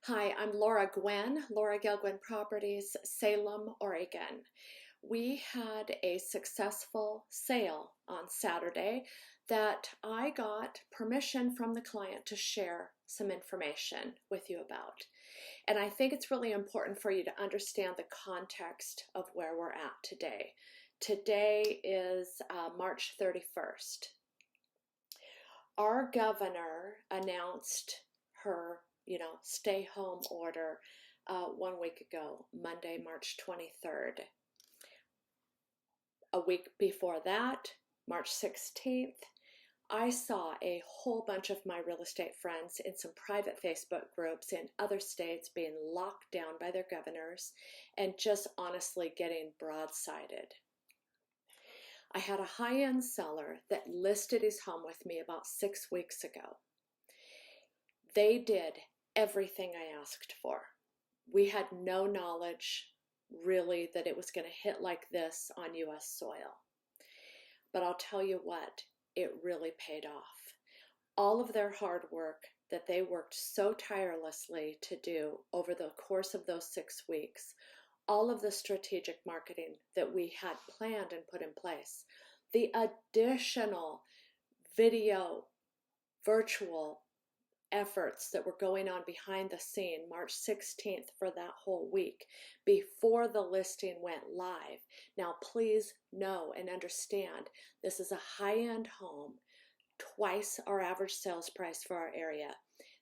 Hi, I'm Laura Gwyn, Laura Gail Gwyn Properties, Salem, Oregon. We had a successful sale on Saturday that I got permission from the client to share some information with you about. And I think it's really important for you to understand the context of where we're at today. Today is March 31st. Our governor announced her stay home order 1 week ago, Monday, March 23rd. A week before that, March 16th, I saw a whole bunch of my real estate friends in some private Facebook groups in other states being locked down by their governors and just honestly getting broadsided. I had a high-end seller that listed his home with me about 6 weeks ago. They did everything I asked for. We had no knowledge really that it was going to hit like this on US soil. But I'll tell you what, it really paid off. All of their hard work that they worked so tirelessly to do over the course of those 6 weeks, all of the strategic marketing that we had planned and put in place, the additional video, virtual efforts that were going on behind the scene March 16th for that whole week before the listing went live. Now, please know and understand, this is a high-end home, twice our average sales price for our area,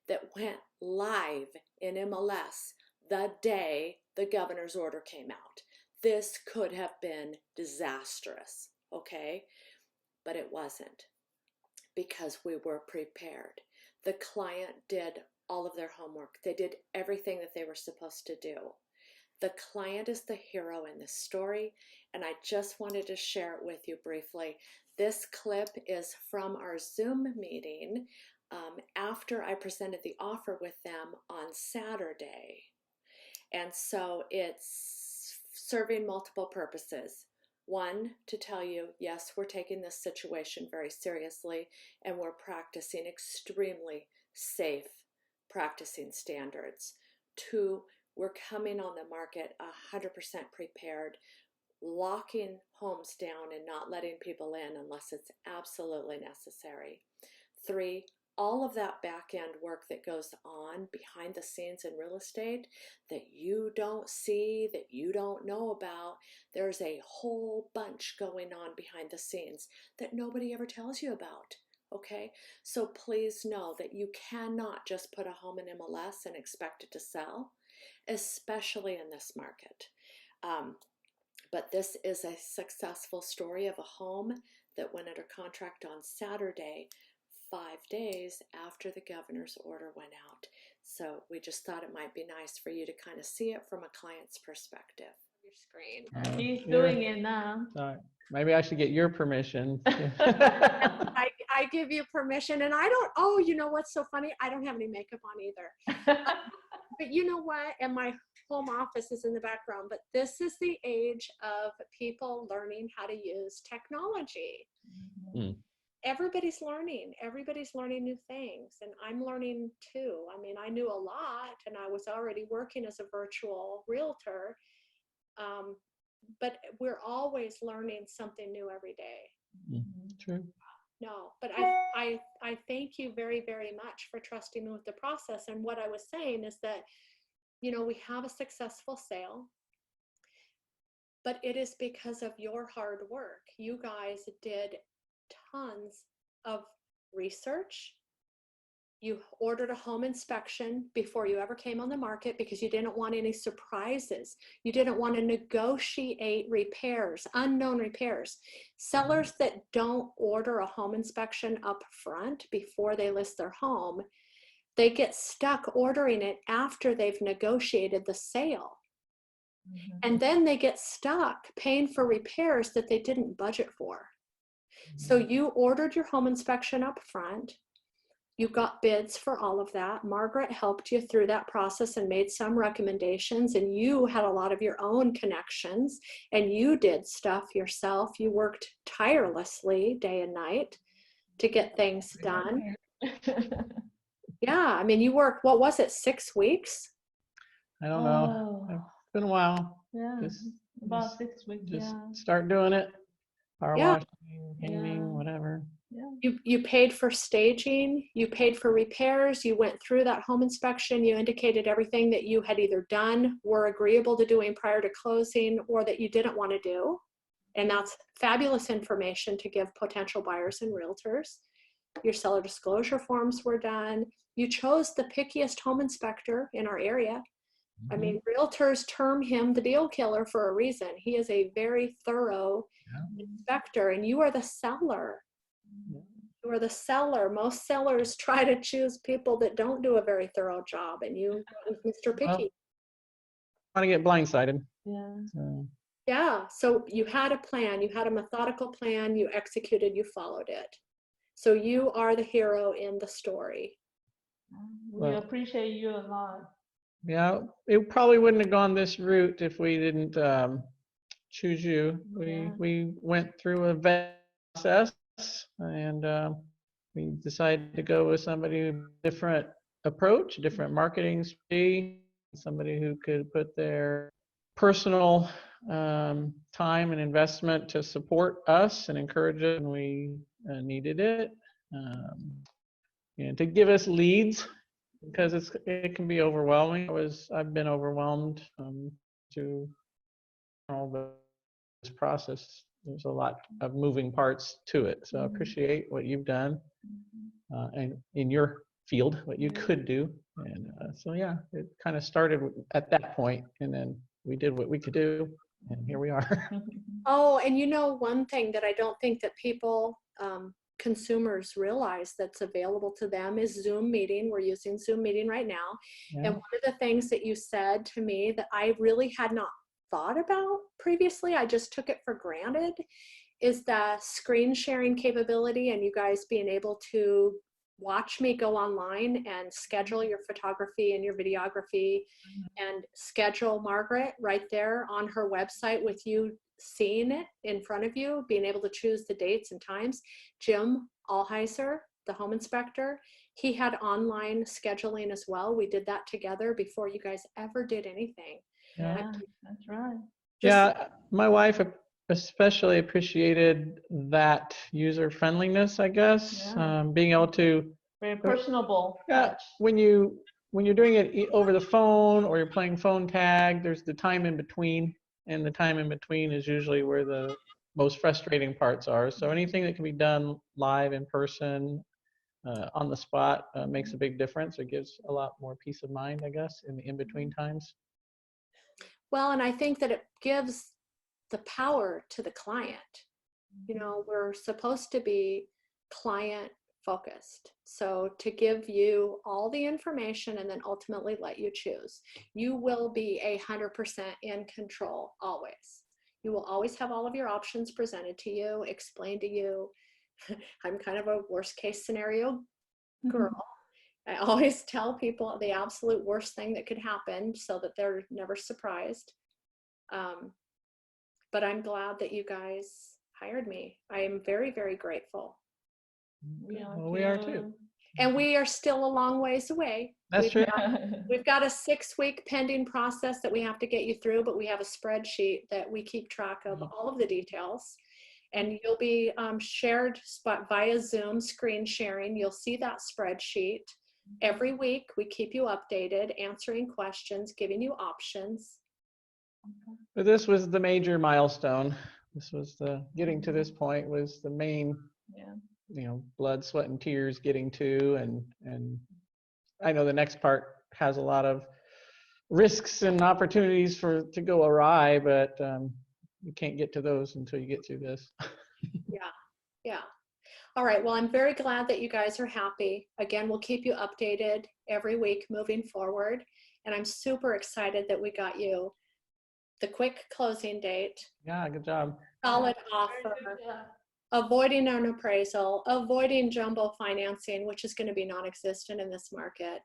that went live in MLS the day the governor's order came out. This could have been disastrous, okay? But it wasn't, because we were prepared. The client did all of their homework. They did everything that they were supposed to do. The client is the hero in this story, and I just wanted to share it with you briefly. This clip is from our Zoom meeting after I presented the offer with them on Saturday. And so it's serving multiple purposes. One, to tell you, yes, we're taking this situation very seriously and we're practicing extremely safe practicing standards. Two, we're coming on the market 100% prepared, locking homes down and not letting people in unless it's absolutely necessary. Three, all of that back-end work that goes on behind the scenes in real estate that you don't see, that you don't know about, there's a whole bunch going on behind the scenes that nobody ever tells you about, okay? So please know that you cannot just put a home in MLS and expect it to sell, especially in this market. But this is a successful story of a home that went under contract on Saturday, 5 days after the governor's order went out. So we just thought it might be nice for you to kind of see it from a client's perspective. Your screen. He's doing it now. Maybe I should get your permission. I give you permission, and I don't, oh, you know what's so funny? I don't have any makeup on either. But you know what? And my home office is in the background, but this is the age of people learning how to use technology. Mm. Everybody's learning new things, and I'm learning too. I mean, I knew a lot and I was already working as a virtual realtor, but we're always learning something new every day. True. No, but I thank you very, very much for trusting me with the process. And what I was saying is that, you know, we have a successful sale, but it is because of your hard work. You guys did tons of research. You ordered a home inspection before you ever came on the market because you didn't want any surprises. You didn't want to negotiate repairs, unknown repairs. Sellers that don't order a home inspection up front before they list their home, they get stuck ordering it after they've negotiated the sale. Mm-hmm. And then they get stuck paying for repairs that they didn't budget for. So you ordered your home inspection up front. You got bids for all of that. Margaret helped you through that process and made some recommendations, and you had a lot of your own connections, and you did stuff yourself. You worked tirelessly day and night to get things done. Yeah, I mean, you worked, what was it, 6 weeks? I don't know. Oh, It's been a while. yeah, Just, about just, 6 weeks. just Yeah, start doing it. Power Yeah. washing, painting, Yeah. whatever. yeah. You paid for staging, you paid for repairs, you went through that home inspection, you indicated everything that you had either done, were agreeable to doing prior to closing, or that you didn't want to do. And that's fabulous information to give potential buyers and realtors. Your seller disclosure forms were done. You chose the pickiest home inspector in our area. I mean, realtors term him the deal killer for a reason. He is a very thorough inspector, and you are the seller. You are the seller. Most sellers try to choose people that don't do a very thorough job, and you went with Mr. Well, Picky. want to get blindsided. Yeah. So, Yeah, so you had a plan, you had a methodical plan, you executed, you followed it. So you are the hero in the story. We Well, appreciate you a lot. yeah, it probably wouldn't have gone this route if we didn't choose you. Yeah. We went through a vet process, and we decided to go with somebody with a different approach, different marketing strategy, somebody who could put their personal time and investment to support us and encourage it when we needed it, and to give us leads, because it can be overwhelming. I've been overwhelmed to all this process. There's a lot of moving parts to it. So I appreciate what you've done, and in your field, what you could do. And so yeah, it kind of started at that point, and then we did what we could do, and here we are. Oh, and you know, one thing that I don't think that people, consumers realize that's available to them is Zoom meeting. We're using Zoom meeting right now. Yeah. And one of the things that you said to me that I really had not thought about previously, I just took it for granted, is the screen sharing capability and you guys being able to watch me go online and schedule your photography and your videography and schedule Margaret right there on her website with you seeing it in front of you, being able to choose the dates and times. Jim Allheiser, the home inspector, he had online scheduling as well. We did that together before you guys ever did anything. Yeah, that's right. Yeah, my wife especially appreciated that user friendliness, I guess. Yeah. Being able to, Very personable yeah, touch. when you're doing it over the phone or you're playing phone tag, there's the time in between, and the time in between is usually where the most frustrating parts are. So anything that can be done live in person, on the spot, makes a big difference. It gives a lot more peace of mind, I guess, in the in-between times. Well, and I think that it gives the power to the client. You know, we're supposed to be client focused. So to give you all the information and then ultimately let you choose, you will be 100% in control always. You will always have all of your options presented to you, explained to you. I'm kind of a worst case scenario girl. I always tell people the absolute worst thing that could happen so that they're never surprised. But I'm glad that you guys hired me. I am very, very grateful. Well, we are too. And we are still a long ways away. That's true. We've got a 6-week pending process that we have to get you through, but we have a spreadsheet that we keep track of all of the details. And you'll be shared via Zoom screen sharing. You'll see that spreadsheet. Every week, we keep you updated, answering questions, giving you options. But this was the major milestone. This was getting to this point was the main, blood, sweat, and tears getting to, and I know the next part has a lot of risks and opportunities to go awry, but you can't get to those until you get through this. Yeah. All right. Well, I'm very glad that you guys are happy. Again, we'll keep you updated every week moving forward. And I'm super excited that we got you the quick closing date. Yeah, good job. Solid offer. Avoiding an appraisal, avoiding jumbo financing, which is going to be non-existent in this market.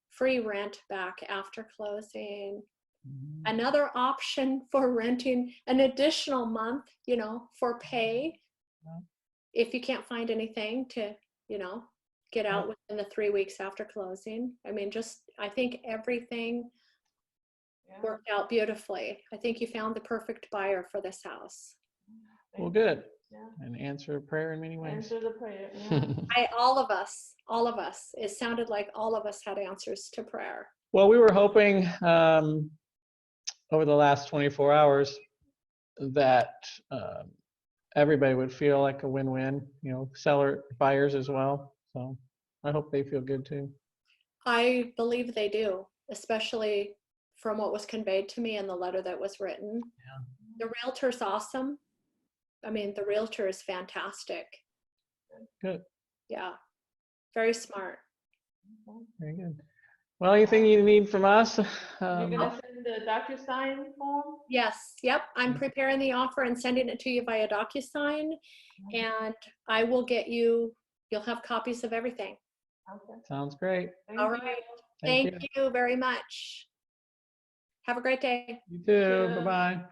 Free rent back after closing. Another option for renting an additional month, for pay. If you can't find anything to, get out within the 3 weeks after closing. I mean, I think everything Yeah. worked out beautifully. I think you found the perfect buyer for this house. Well, good. Yeah. And answer prayer in many ways. Answer the prayer. Yeah. All of us, it sounded like all of us had answers to prayer. Well, we were hoping over the last 24 hours that everybody would feel like a win-win, you know, seller, buyers as well. So I hope they feel good too. I believe they do, especially from what was conveyed to me in the letter that was written. Yeah. The realtor's awesome. I mean, the realtor is fantastic. Good. Yeah, very smart. Very good. Well, anything you need from us? You're gonna send the DocuSign form? Yes, yep. I'm preparing the offer and sending it to you via DocuSign, and I will get you'll have copies of everything. Okay. Sounds great. All right. Thank you very much. Have a great day. You too. Yeah. Bye-bye.